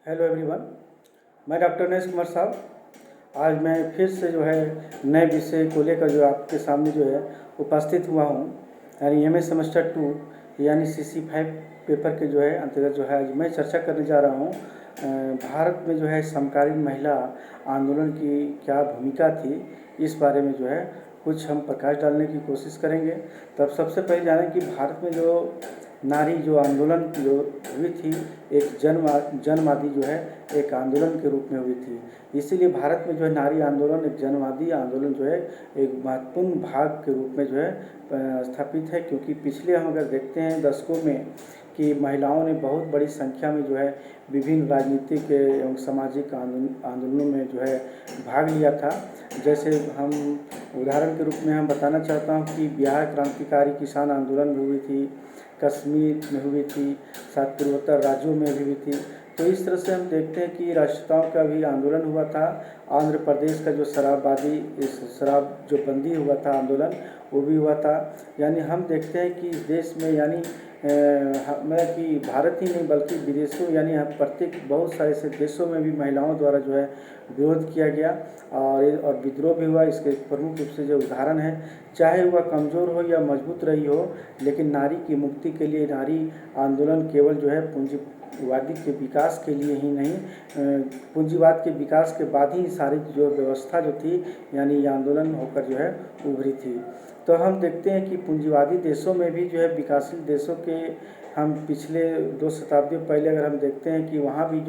Hello everyone, मैं doctor Naresh Kumar साहब। आज मैं फिर से नए विषय को लेकर आपके सामने उपस्थित हुआ हूँ। यानी एमए सेमेस्टर 2 यानी CC5 पेपर के अंतर्गत आज मैं चर्चा करने जा रहा हूँ। भारत में समकालीन महिला आंदोलन की क्या भूमिका थी, इस बारे में कुछ हम प्रकाश डालने की कोशिश करेंगे। तब सबसे पहले जानें कि भारत में नारी आंदोलन हुई थी, एक जन्मवादी एक आंदोलन के रूप में हुई थी। इसीलिए भारत में नारी आंदोलन एक जन्मवादी आंदोलन एक महत्वपूर्ण भाग के रूप में स्थापित है। क्योंकि पिछले हम अगर देखते हैं दशकों में कि महिलाओं ने बहुत बड़ी संख्या में विभिन्न राजनीतिक एवं सामाजिक आंदोलनों में भाग लिया था। जैसे हम उदाहरण के रूप में हम बताना चाहता हूँ कि बिहार क्रांतिकारी किसान आंदोलन में हुई थी, कश्मीर में हुई थी, साथ पूर्वोत्तर राज्यों में भी हुई थी। तो इस तरह से हम देखते हैं कि राष्ट्रीयताओं का भी आंदोलन हुआ था। आंध्र प्रदेश का शराब बंदी हुआ था आंदोलन, वो भी हुआ था। यानी हम देखते हैं कि इस देश में कि भारत ही नहीं बल्कि विदेशों यानी प्रत्येक बहुत सारे ऐसे देशों में भी महिलाओं द्वारा विरोध किया गया और विद्रोह भी हुआ। इसके प्रमुख रूप से जो उदाहरण है, चाहे वह कमज़ोर हो या मजबूत रही हो, लेकिन नारी की मुक्ति के लिए नारी आंदोलन केवल पूंजीवादी के विकास के लिए ही नहीं, पूंजीवाद के विकास के बाद ही सारी व्यवस्था थी यानी ये आंदोलन होकर उभरी थी। तो हम देखते हैं कि पूंजीवादी देशों में भी विकासशील देशों के हम पिछले 2 शताब्दियों पहले अगर हम देखते हैं कि वहाँ भी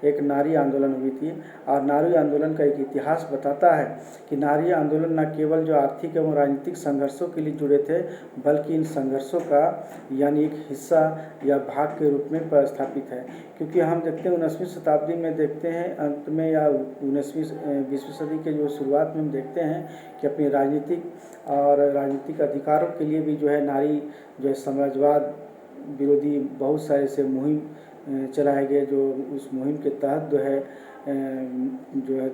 एक नारी आंदोलन हुई थी। और नारी आंदोलन का एक इतिहास बताता है कि नारी आंदोलन न केवल आर्थिक एवं राजनीतिक संघर्षों के लिए जुड़े थे, बल्कि इन संघर्षों का यानी एक हिस्सा या भाग के रूप में प्रस्थापित है। क्योंकि हम देखते हैं 19वीं शताब्दी में देखते हैं अंत में या 20वीं सदी के शुरुआत में हम देखते हैं कि अपनी राजनीतिक अधिकारों के लिए भी नारी समाजवाद विरोधी बहुत सारे ऐसे मुहिम चलाए गए, उस मुहिम के तहत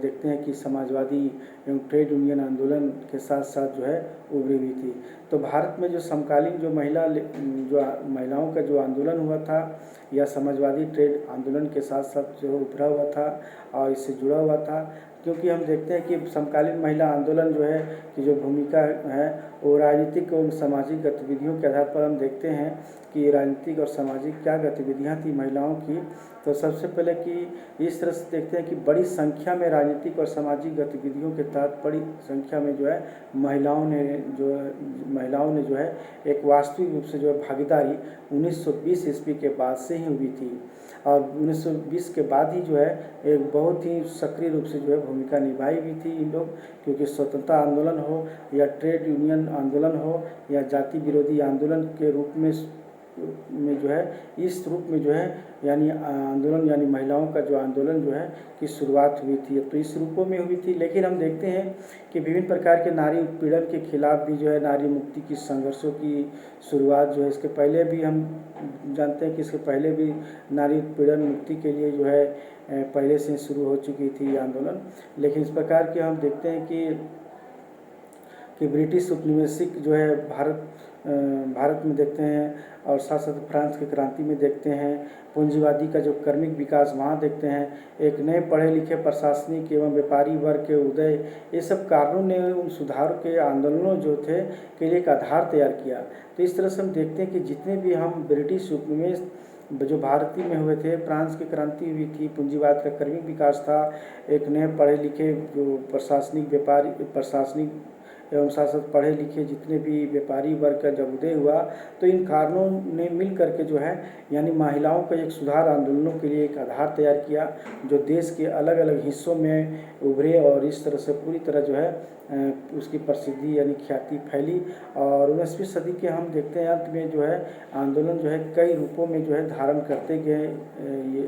देखते हैं कि समाजवादी एवं ट्रेड यूनियन आंदोलन के साथ साथ उभरी हुई थी। तो भारत में समकालीन महिलाओं का आंदोलन हुआ था या समाजवादी ट्रेड आंदोलन के साथ साथ उभरा हुआ था और इससे जुड़ा हुआ था। क्योंकि हम देखते हैं कि समकालीन महिला आंदोलन की भूमिका है वो राजनीतिक और सामाजिक गतिविधियों के आधार पर हम देखते हैं कि राजनीतिक और सामाजिक क्या गतिविधियां थी महिलाओं की। तो सबसे पहले कि इस तरह से देखते हैं कि बड़ी संख्या में राजनीतिक और सामाजिक गतिविधियों के तहत बड़ी संख्या में महिलाओं ने एक वास्तविक रूप से भागीदारी 1920 ईस्वी के बाद से ही हुई थी। और 1920 के बाद ही एक बहुत ही सक्रिय रूप से भूमिका निभाई हुई थी इन लोग। क्योंकि स्वतंत्रता आंदोलन हो या ट्रेड यूनियन आंदोलन हो या जाति विरोधी आंदोलन के रूप में इस रूप में यानी आंदोलन यानी महिलाओं का आंदोलन की शुरुआत हुई थी। तो इस रूपों में हुई थी। लेकिन हम देखते हैं कि विभिन्न प्रकार के नारी उत्पीड़न के खिलाफ भी नारी मुक्ति की संघर्षों की शुरुआत इसके पहले भी हम जानते हैं कि इसके पहले भी नारी उत्पीड़न मुक्ति के लिए पहले से शुरू हो चुकी थी ये आंदोलन। लेकिन इस प्रकार के हम देखते हैं कि ब्रिटिश उपनिवेशिक भारत में देखते हैं और साथ साथ फ्रांस की क्रांति में देखते हैं। पूंजीवादी का कर्मिक विकास वहाँ देखते हैं। एक नए पढ़े लिखे प्रशासनिक एवं व्यापारी वर्ग के उदय, ये सब कारणों ने उन सुधार के आंदोलनों थे के लिए एक आधार तैयार किया। तो इस तरह से हम देखते हैं कि जितने भी हम ब्रिटिश उपनिवेश भारतीय में हुए थे, फ्रांस की क्रांति हुई थी, पूंजीवाद का कर्मिक विकास था, एक नए पढ़े लिखे प्रशासनिक एवं साथ साथ पढ़े लिखे जितने भी व्यापारी वर्ग का जब उदय हुआ, तो इन कारणों ने मिल करके यानी महिलाओं का एक सुधार आंदोलनों के लिए एक आधार तैयार किया, जो देश के अलग अलग हिस्सों में उभरे और इस तरह से पूरी तरह उसकी प्रसिद्धि यानी ख्याति फैली। और 19वीं सदी के हम देखते हैं अंत में आंदोलन कई रूपों में धारण करते गए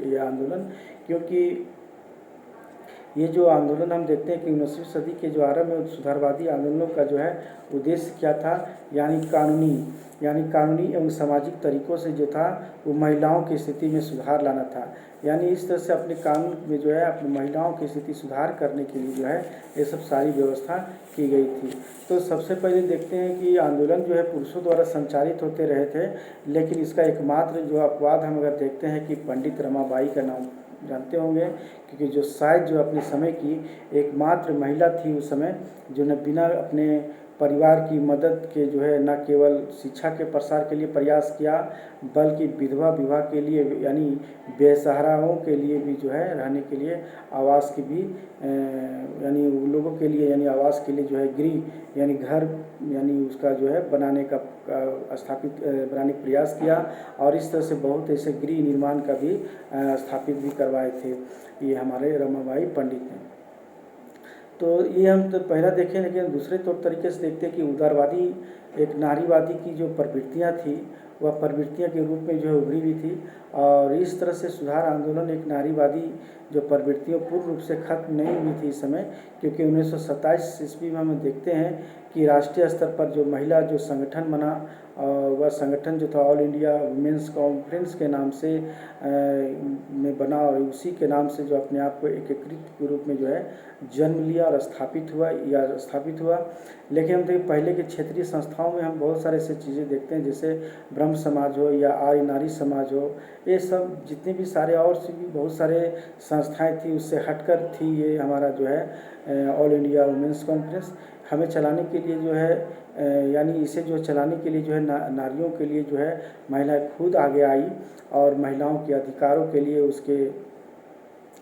ये आंदोलन। क्योंकि ये आंदोलन हम देखते हैं कि 19वीं सदी के आरंभ में सुधारवादी आंदोलनों का उद्देश्य क्या था, यानी कानूनी एवं सामाजिक तरीकों से वो महिलाओं की स्थिति में सुधार लाना था। यानी इस तरह से अपने कानून में अपनी महिलाओं की स्थिति सुधार करने के लिए ये सब सारी व्यवस्था की गई थी। तो सबसे पहले देखते हैं कि आंदोलन पुरुषों द्वारा संचालित होते रहे थे। लेकिन इसका एकमात्र अपवाद हम अगर देखते हैं कि पंडित रमाबाई का नाम जानते होंगे, क्योंकि जो शायद जो अपने समय की एकमात्र महिला थी उस समय, जो ने बिना अपने परिवार की मदद के जो है न केवल शिक्षा के प्रसार के लिए प्रयास किया, बल्कि विधवा विवाह के लिए यानी बेसहाराओं के लिए भी जो है रहने के लिए आवास की भी यानी उन लोगों के लिए यानी आवास के लिए जो है गृह यानी घर यानी उसका जो है बनाने का बनाने का प्रयास किया, और इस तरह से बहुत ऐसे गृह निर्माण का भी स्थापित भी करवाए थे ये हमारे रमाबाई पंडित ने। तो ये हम तो पहला देखें, लेकिन दूसरे तौर तरीके से देखते हैं कि उदारवादी एक नारीवादी की जो प्रवृत्तियाँ थी वह प्रवृत्तियाँ के रूप में जो है उभरी हुई थी, और इस तरह से सुधार आंदोलन एक नारीवादी जो प्रवृत्तियों पूर्ण रूप से खत्म नहीं हुई थी इस समय, क्योंकि 1927 ईस्वी में हम देखते हैं कि राष्ट्रीय स्तर पर जो महिला जो संगठन बना, वह संगठन जो था ऑल इंडिया वुमेंस कॉन्फ्रेंस के नाम से में बना, और उसी के नाम से जो अपने आप को एकीकृत के रूप में जो है जन्म लिया और स्थापित हुआ। लेकिन हम देखिए पहले के क्षेत्रीय संस्थाओं में हम बहुत सारे ऐसे चीज़ें देखते हैं, जैसे ब्रह्म समाज हो या आर्य नारी समाज हो, ये सब जितने भी सारे और भी बहुत सारे संस्थाएं थी उससे हटकर थी ये हमारा जो है ऑल इंडिया वुमेंस कॉन्फ्रेंस। हमें चलाने के लिए जो है यानी इसे जो चलाने के लिए जो है नारियों के लिए जो है महिलाएं खुद आगे आई, और महिलाओं के अधिकारों के लिए उसके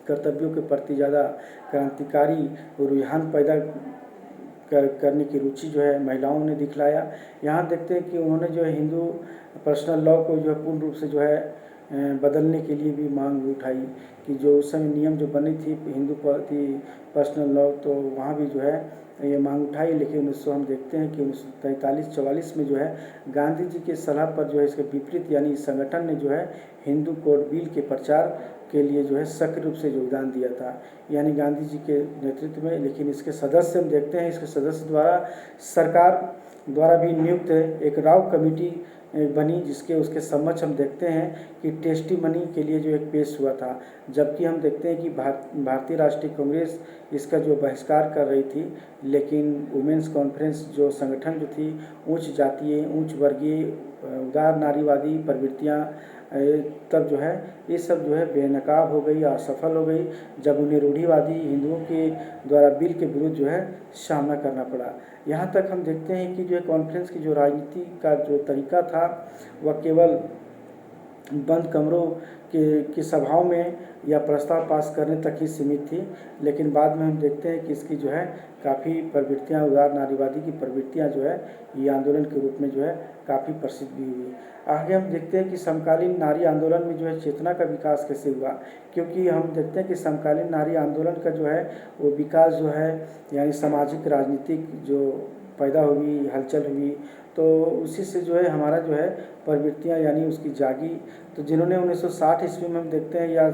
कर्तव्यों के प्रति ज़्यादा क्रांतिकारी रुझान पैदा करने की रुचि जो है महिलाओं ने दिखलाया। यहाँ देखते हैं कि उन्होंने जो है हिंदू पर्सनल लॉ को जो है पूर्ण रूप से जो है बदलने के लिए भी मांग उठाई, कि जो उस समय नियम जो बनी थी हिंदू पर्सनल लॉ, तो वहाँ भी जो है ये मांग उठाई। लेकिन हम देखते हैं कि 1943-44 में जो है गांधी जी के सलाह पर जो है इसके विपरीत यानी संगठन ने जो है हिंदू कोड बिल के प्रचार के लिए जो है सक्रिय रूप से योगदान दिया था, यानी गांधी जी के नेतृत्व में। लेकिन इसके सदस्य हम देखते हैं, इसके सदस्य द्वारा सरकार द्वारा भी नियुक्त एक राव कमेटी बनी, जिसके उसके समक्ष हम देखते हैं कि टेस्टिमनी के लिए जो एक पेश हुआ था, जबकि हम देखते हैं कि भारतीय राष्ट्रीय कांग्रेस इसका जो बहिष्कार कर रही थी, लेकिन वुमेंस कॉन्फ्रेंस जो संगठन जो थी उच्च जातीय उच्च वर्गीय उदार नारीवादी प्रवृत्तियाँ तब जो है ये सब जो है बेनकाब हो गई, असफल हो गई, जब उन्हें रूढ़िवादी हिंदुओं के द्वारा बिल के विरुद्ध जो है सामना करना पड़ा। यहाँ तक हम देखते हैं कि जो है कॉन्फ्रेंस की जो राजनीति का जो तरीका था वह केवल बंद कमरों की सभाओं में या प्रस्ताव पास करने तक ही सीमित थी, लेकिन बाद में हम देखते हैं कि इसकी जो है काफ़ी प्रवृत्तियाँ उदार नारीवादी की प्रवृत्तियाँ जो है ये आंदोलन के रूप में जो है काफ़ी प्रसिद्ध भी हुई। आगे हम देखते हैं कि समकालीन नारी आंदोलन में जो है चेतना का विकास कैसे हुआ, क्योंकि हम देखते हैं कि समकालीन नारी आंदोलन का जो है वो विकास जो है यानी सामाजिक राजनीतिक जो पैदा हुई हलचल हुई, तो उसी से जो है हमारा जो है प्रवृत्तियाँ यानी उसकी जागी। तो जिन्होंने 1960 ईस्वी में हम देखते हैं या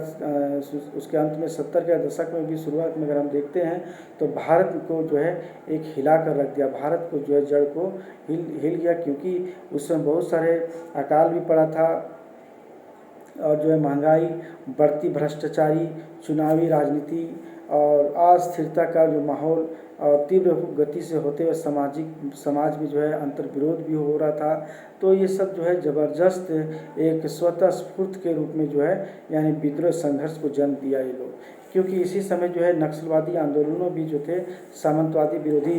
उसके अंत में 70 के दशक में भी शुरुआत में अगर हम देखते हैं तो भारत को जो है एक हिला कर रख दिया, भारत को जो है जड़ को हिल गया, क्योंकि उसमें बहुत सारे अकाल भी पड़ा था, और जो है महंगाई बढ़ती भ्रष्टाचारी चुनावी राजनीति और अस्थिरता का जो माहौल और तीव्र गति से होते हुए समाज में जो है अंतर्विरोध भी हो रहा था। तो ये सब जो है ज़बरदस्त एक स्वतः स्फूर्त के रूप में जो है यानी विद्रोह संघर्ष को जन्म दिया ये लोग, क्योंकि इसी समय जो है नक्सलवादी आंदोलनों भी जो थे सामंतवादी विरोधी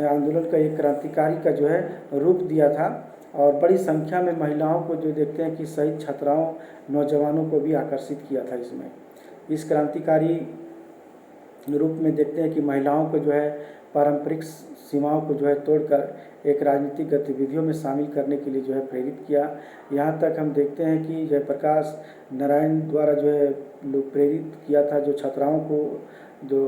आंदोलन का एक क्रांतिकारी का जो है रूप दिया था, और बड़ी संख्या में महिलाओं को जो देखते हैं कि शहीद छात्राओं नौजवानों को भी आकर्षित किया था इसमें। इस क्रांतिकारी रूप में देखते हैं कि महिलाओं को जो है पारंपरिक सीमाओं को जो है तोड़कर एक राजनीतिक गतिविधियों में शामिल करने के लिए जो है प्रेरित किया। यहाँ तक हम देखते हैं कि जयप्रकाश नारायण द्वारा जो है लोग प्रेरित किया था, जो छात्राओं को जो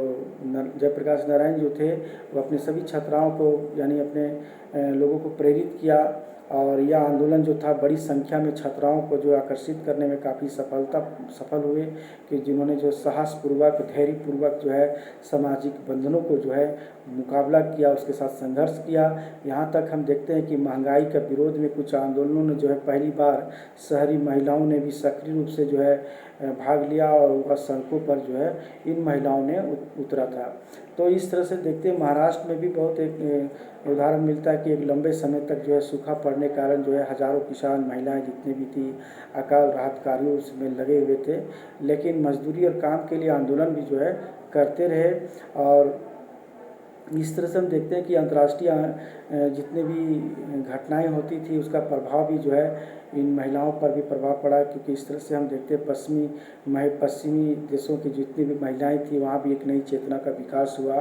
जयप्रकाश नारायण जो थे वो अपने सभी छात्राओं को यानी अपने लोगों को प्रेरित किया, और यह आंदोलन जो था बड़ी संख्या में छात्राओं को जो आकर्षित करने में काफ़ी सफल हुए, कि जिन्होंने जो साहसपूर्वक धैर्यपूर्वक जो है सामाजिक बंधनों को जो है मुकाबला किया, उसके साथ संघर्ष किया। यहाँ तक हम देखते हैं कि महंगाई का विरोध में कुछ आंदोलनों ने जो है पहली बार शहरी महिलाओं ने भी सक्रिय रूप से जो है भाग लिया, और वह सड़कों पर जो है इन महिलाओं ने उतरा था। तो इस तरह से देखते हैं महाराष्ट्र में भी बहुत एक उदाहरण मिलता है कि एक लंबे समय तक जो है सूखा पड़ मारने के कारण जो है हज़ारों किसान महिलाएं जितने भी थी अकाल राहत कार्यों में लगे हुए थे, लेकिन मजदूरी और काम के लिए आंदोलन भी जो है करते रहे। और इस तरह से हम देखते हैं कि अंतर्राष्ट्रीय जितने भी घटनाएं होती थी उसका प्रभाव भी जो है इन महिलाओं पर भी प्रभाव पड़ा, क्योंकि इस तरह से हम देखते हैं पश्चिमी देशों की जितनी भी महिलाएं थी वहाँ भी एक नई चेतना का विकास हुआ।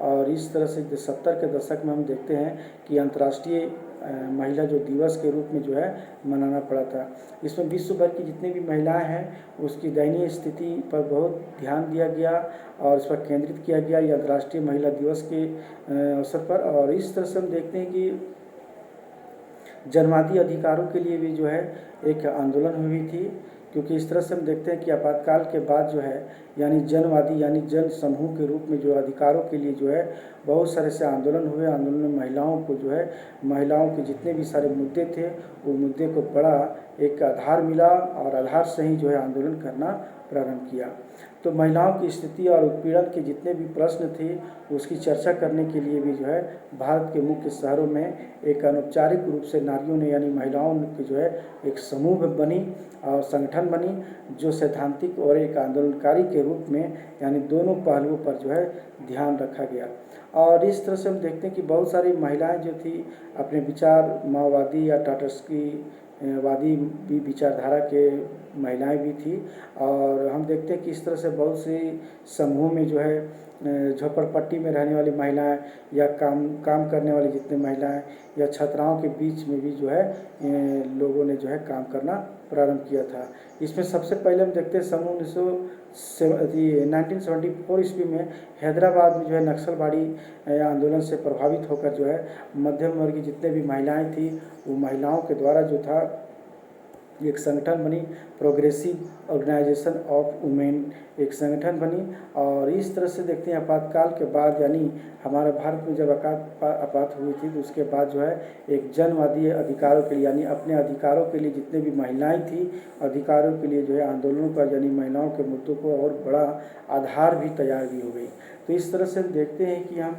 और इस तरह से 70 के दशक में हम देखते हैं कि अंतर्राष्ट्रीय महिला जो दिवस के रूप में जो है मनाना पड़ा था। इसमें विश्व भर की जितनी भी महिलाएं हैं उसकी दयनीय स्थिति पर बहुत ध्यान दिया गया और इस पर केंद्रित किया गया ये अंतर्राष्ट्रीय महिला दिवस के अवसर पर। और इस तरह से हम देखते हैं कि जनवादी अधिकारों के लिए भी जो है एक आंदोलन हुई थी, क्योंकि इस तरह से हम देखते हैं कि आपातकाल के बाद जो है यानी जनवादी यानी जन समूह के रूप में जो अधिकारों के लिए जो है बहुत सारे से आंदोलन हुए। आंदोलन में महिलाओं को जो है महिलाओं के जितने भी सारे मुद्दे थे वो मुद्दे को बड़ा एक आधार मिला और आधार से ही जो है आंदोलन करना प्रारंभ किया। तो महिलाओं की स्थिति और उत्पीड़न के जितने भी प्रश्न थे उसकी चर्चा करने के लिए भी जो है भारत के मुख्य शहरों में एक अनौपचारिक रूप से नारियों ने यानी महिलाओं की जो है एक समूह बनी और संगठन बनी, जो सैद्धांतिक और एक आंदोलनकारी के रूप में यानी दोनों पहलुओं पर जो है ध्यान रखा गया। और इस तरह से हम देखते हैं कि बहुत सारी महिलाएं जो थी अपने विचार माओवादी या टाटस्की वादी भी विचारधारा के महिलाएं भी थी। और हम देखते हैं कि इस तरह से बहुत सी समूह में जो है झोपड़पट्टी में रहने वाली महिलाएं या काम करने वाली जितने महिलाएं या छात्राओं के बीच में भी जो है लोगों ने जो है काम करना प्रारंभ किया था। इसमें सबसे पहले हम देखते हैं समूह 1974 ईस्वी में हैदराबाद में जो है नक्सलवाड़ी आंदोलन से प्रभावित होकर जो है मध्यम वर्ग की जितने भी महिलाएं थी वो महिलाओं के द्वारा जो था एक संगठन बनी, प्रोग्रेसिव ऑर्गेनाइजेशन ऑफ वुमेन एक संगठन बनी। और इस तरह से देखते हैं आपातकाल के बाद यानी हमारे भारत में जब आपात हुई थी तो उसके बाद जो है एक जनवादी अधिकारों के लिए यानी अपने अधिकारों के लिए जितने भी महिलाएं थी अधिकारों के लिए जो है आंदोलनों पर यानी महिलाओं के मुद्दों को और बड़ा आधार भी तैयार भी हो गई। तो इस तरह से हम देखते हैं कि हम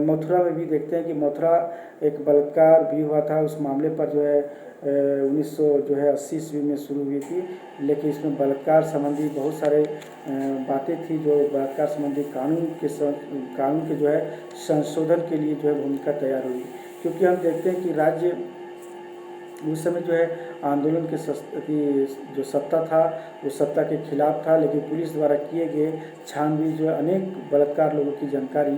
मथुरा में भी देखते हैं कि मथुरा एक बलात्कार भी हुआ था। उस मामले पर जो है 1980 ईस्वी में शुरू हुई थी, लेकिन इसमें बलात्कार संबंधी बहुत सारे बातें थी जो बलात्कार संबंधी कानून के जो है संशोधन के लिए जो है भूमिका तैयार हुई। क्योंकि हम देखते हैं कि राज्य उस समय जो है आंदोलन की जो सत्ता था वो सत्ता के खिलाफ था, लेकिन पुलिस द्वारा किए गए छानबीन जो है अनेक बलात्कार लोगों की जानकारी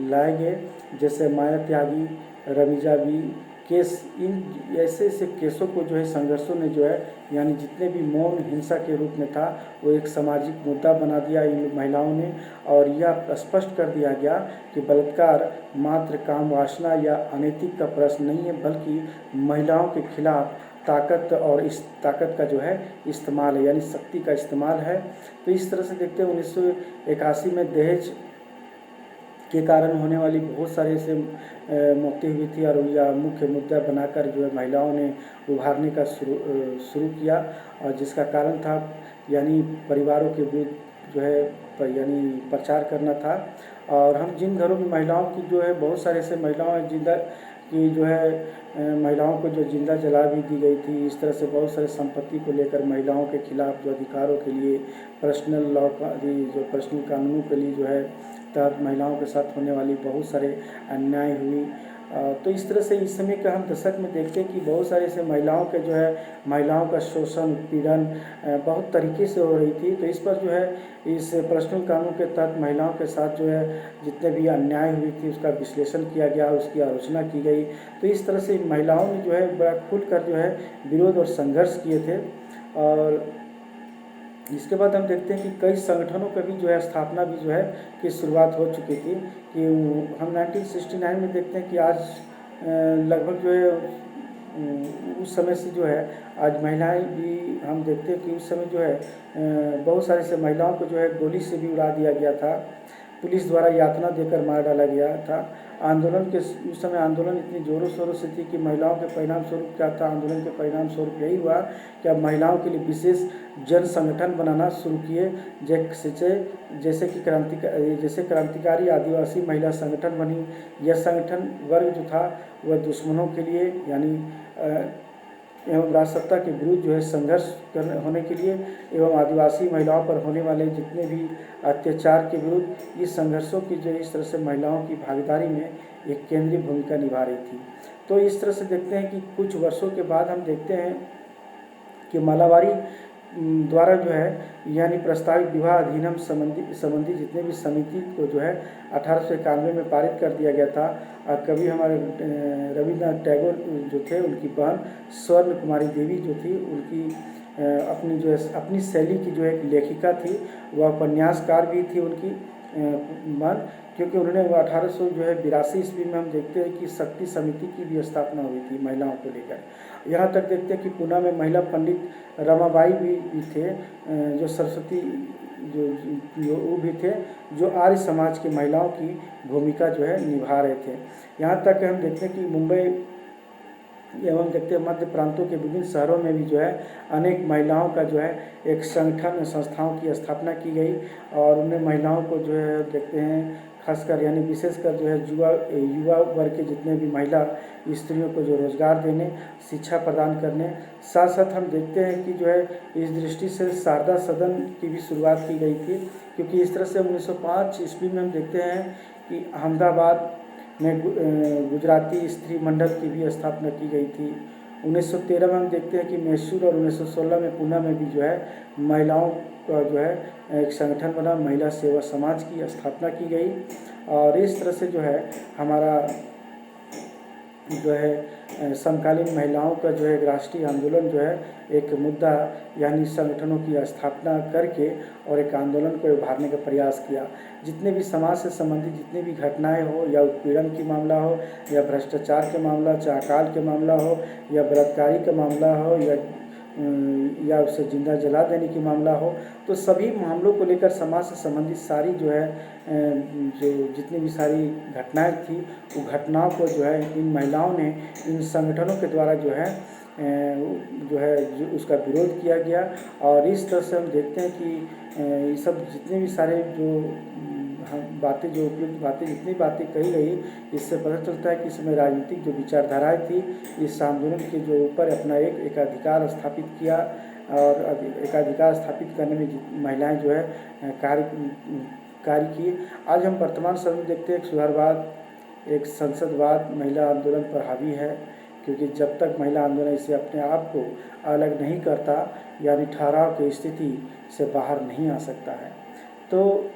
लाए गए, जैसे माया त्यागी, रमीजा बी केस। इन ऐसे केसों को जो है संघर्षों ने जो है यानी जितने भी मौन हिंसा के रूप में था वो एक सामाजिक मुद्दा बना दिया इन महिलाओं ने। और यह स्पष्ट कर दिया गया कि बलात्कार मात्र काम वासना या अनैतिक का प्रश्न नहीं है, बल्कि महिलाओं के खिलाफ ताकत और इस ताकत का जो है इस्तेमाल है यानी शक्ति का इस्तेमाल है। तो इस तरह से देखते हैं 1981 में दहेज के कारण होने वाली बहुत सारे ऐसे मौतें हुई थी और यह मुख्य मुद्दा बनाकर जो है महिलाओं ने उभारने का शुरू किया और जिसका कारण था यानी परिवारों के विरुद्ध जो है यानी प्रचार करना था। और हम जिन घरों में महिलाओं की जो है बहुत सारे ऐसे महिलाओं जिंदा की जो है महिलाओं को जो जिंदा जला भी दी गई थी। इस तरह से बहुत सारे संपत्ति को लेकर महिलाओं के खिलाफ जो अधिकारों के लिए पर्सनल लॉ का जो पर्सनल कानूनों के लिए जो है तहत महिलाओं के साथ होने वाली बहुत सारे अन्याय हुई। तो इस तरह से इस समय का हम दशक में देखते हैं कि बहुत सारे ऐसे महिलाओं के जो है महिलाओं का शोषण उत्पीड़न बहुत तरीके से हो रही थी। तो इस पर जो है इस पर्सनल कानून के तहत महिलाओं के साथ जो है जितने भी अन्याय हुई थी उसका विश्लेषण किया गया, उसकी आलोचना की गई। तो इस तरह से महिलाओं ने जो है बड़ा खुलकर जो है विरोध और संघर्ष किए थे। और इसके बाद हम देखते हैं कि कई संगठनों का भी जो है स्थापना भी जो है की शुरुआत हो चुकी थी कि हम 1969 में देखते हैं कि आज लगभग जो है उस समय से जो है आज महिलाएं भी हम देखते हैं कि उस समय जो है बहुत सारे से महिलाओं को जो है गोली से भी उड़ा दिया गया था, पुलिस द्वारा यातना देकर मार डाला गया था। आंदोलन के उस समय आंदोलन इतनी ज़ोरों शोरों से थी कि महिलाओं के परिणाम स्वरूप क्या था, आंदोलन के परिणाम स्वरूप यही हुआ कि अब महिलाओं के लिए विशेष जन संगठन बनाना शुरू किए, जैसे क्रांतिकारी आदिवासी महिला संगठन बनी। यह संगठन वर्ग जो था वह दुश्मनों के लिए यानी एवं राजसत्ता के विरुद्ध जो है संघर्ष होने के लिए एवं आदिवासी महिलाओं पर होने वाले जितने भी अत्याचार के विरुद्ध इस संघर्षों की जो इस तरह से महिलाओं की भागीदारी में एक केंद्रीय भूमिका निभा रही थी। तो इस तरह से देखते हैं कि कुछ वर्षों के बाद हम देखते हैं कि मालावारी द्वारा जो है यानी प्रस्तावित विवाह अधिनियम संबंधी जितने भी समिति को जो है 1891 में पारित कर दिया गया था। कवि हमारे रविन्द्रनाथ टैगोर जो थे, उनकी बहन स्वर्ण कुमारी देवी जो थी, उनकी अपनी शैली की जो एक लेखिका थी, वह उपन्यासकार भी थी उनकी बहन, क्योंकि उन्होंने 1882 ईस्वी में हम देखते हैं कि शक्ति समिति की भी स्थापना हुई थी महिलाओं को लेकर। यहाँ तक देखते हैं कि पुणे में महिला पंडित रमाबाई भी थे, जो सरस्वती जो वो भी थे, जो आर्य समाज की महिलाओं की भूमिका जो है निभा रहे थे। यहाँ तक हम देखते हैं कि मुंबई एवं देखते हैं मध्य प्रांतों के विभिन्न शहरों में भी जो है अनेक महिलाओं का जो है एक संगठन संस्थाओं की स्थापना की गई और उनमें महिलाओं को जो है देखते हैं खासकर यानी विशेषकर जो है युवा वर्ग के जितने भी महिला स्त्रियों को जो रोजगार देने, शिक्षा प्रदान करने, साथ साथ हम देखते हैं कि जो है इस दृष्टि से शारदा सदन की भी शुरुआत की गई थी, क्योंकि इस तरह से 1905 ईस्वी में हम देखते हैं कि अहमदाबाद में गुजराती स्त्री मंडल की भी स्थापना की गई थी। 1913 में हम देखते हैं कि मैसूर और 1916 में पुणे में भी जो है महिलाओं का जो है एक संगठन बना, महिला सेवा समाज की स्थापना की गई। और इस तरह से जो है हमारा जो है समकालीन महिलाओं का जो है एक राष्ट्रीय आंदोलन जो है एक मुद्दा यानी संगठनों की स्थापना करके और एक आंदोलन को उभारने का प्रयास किया। जितने भी समाज से संबंधित जितने भी घटनाएं हो, या उत्पीड़न की मामला हो, या भ्रष्टाचार के मामला, चाहे अकाल के मामला हो, या बलात्कारी का मामला हो, या उसे जिंदा जला देने की मामला हो, तो सभी मामलों को लेकर समाज से संबंधित सारी जो है जो जितनी भी सारी घटनाएं थी, वो घटनाओं को जो है इन महिलाओं ने इन संगठनों के द्वारा जो है उसका विरोध किया गया। और इस तरह से हम देखते हैं कि ये सब जितने भी सारे जो बातें जो उपयुक्त बातें जितनी बातें कही गई, इससे पता चलता है कि इसमें राजनीतिक जो विचारधाराएं थी इस आंदोलन के जो ऊपर अपना एक अधिकार स्थापित किया और एकाधिकार स्थापित करने में महिलाएं जो है कार्य की। आज हम वर्तमान समय में देखते हैं एक सुधारवाद, एक संसदवाद महिला आंदोलन पर हावी है, क्योंकि जब तक महिला आंदोलन इसे अपने आप को अलग नहीं करता यानी ठहराव की स्थिति से बाहर नहीं आ सकता है। तो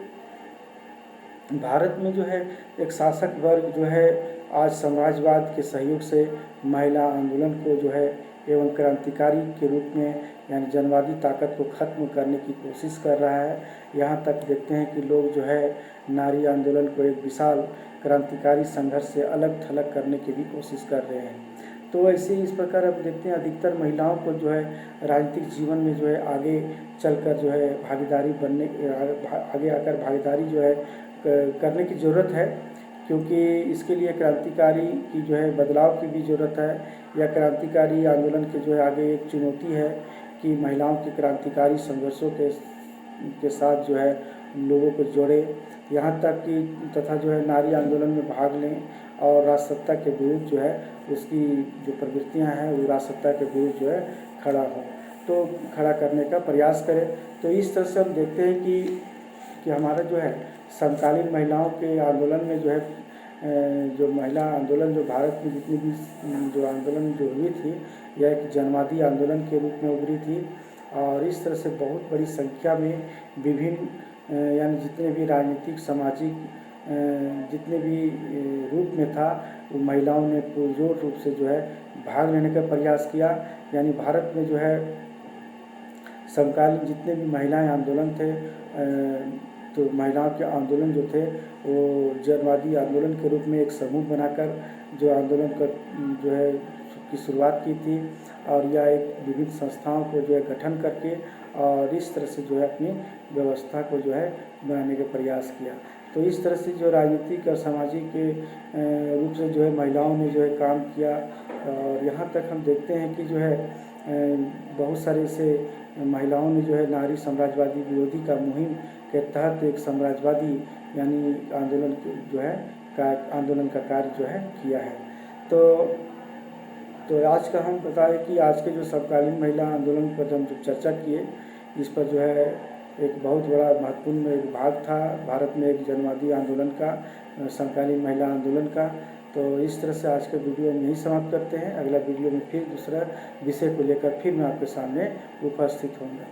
भारत में जो है एक शासक वर्ग जो है आज साम्राज्यवाद के सहयोग से महिला आंदोलन को जो है एवं क्रांतिकारी के रूप में यानी जनवादी ताकत को खत्म करने की कोशिश कर रहा है। यहाँ तक देखते हैं कि लोग जो है नारी आंदोलन को एक विशाल क्रांतिकारी संघर्ष से अलग थलग करने की भी कोशिश कर रहे हैं। तो ऐसे इस प्रकार अब देखते हैं अधिकतर महिलाओं को जो है राजनीतिक जीवन में जो है आगे चलकर जो है भागीदारी बनने आगे आकर भागीदारी जो है करने की ज़रूरत है, क्योंकि इसके लिए क्रांतिकारी की जो है बदलाव की भी ज़रूरत है। या क्रांतिकारी आंदोलन के जो है आगे एक चुनौती है कि महिलाओं के क्रांतिकारी संघर्षों के साथ जो है लोगों को जोड़े, यहाँ तक कि तथा जो है नारी आंदोलन में भाग लें और राजसत्ता के विरुद्ध जो है उसकी जो प्रवृत्तियाँ हैं वो राजसत्ता के विरुद्ध जो है खड़ा करने का प्रयास करें। तो इस तरह से हम देखते हैं कि हमारा जो है समकालीन महिलाओं के आंदोलन में जो है जो महिला आंदोलन जो भारत में जितनी भी जो आंदोलन जो हुई थी, यह एक जनवादी आंदोलन के रूप में उभरी थी। और इस तरह से बहुत बड़ी संख्या में विभिन्न यानी जितने भी राजनीतिक सामाजिक जितने भी रूप में था, वो महिलाओं ने पुरजोर रूप से जो है भाग लेने का प्रयास किया। यानी भारत में जो है समकालीन जितने भी महिलाएं आंदोलन थे, तो महिलाओं के आंदोलन जो थे वो जनवादी आंदोलन के रूप में एक समूह बनाकर जो आंदोलन का जो है की शुरुआत की थी। और यह एक विभिन्न संस्थाओं को जो है गठन करके और इस तरह से जो है अपनी व्यवस्था को जो है बनाने का प्रयास किया। तो इस तरह से जो राजनीतिक और सामाजिक रूप से जो है महिलाओं ने जो है काम किया। और यहाँ तक हम देखते हैं कि जो है बहुत सारे ऐसे महिलाओं ने जो है नारी साम्राज्यवादी विरोधी का मुहिम के तहत एक साम्राज्यवादी यानी आंदोलन जो है आंदोलन का कार्य जो है किया है। तो आज का हम बताएं कि आज के जो समकालीन महिला आंदोलन पर हम जो चर्चा किए, इस पर जो है एक बहुत बड़ा महत्वपूर्ण एक भाग था भारत में एक जनवादी आंदोलन का, समकालीन महिला आंदोलन का। तो इस तरह से आज के वीडियो में यही समाप्त करते हैं। अगला वीडियो में फिर दूसरा विषय को लेकर फिर मैं आपके सामने उपस्थित होऊंगा।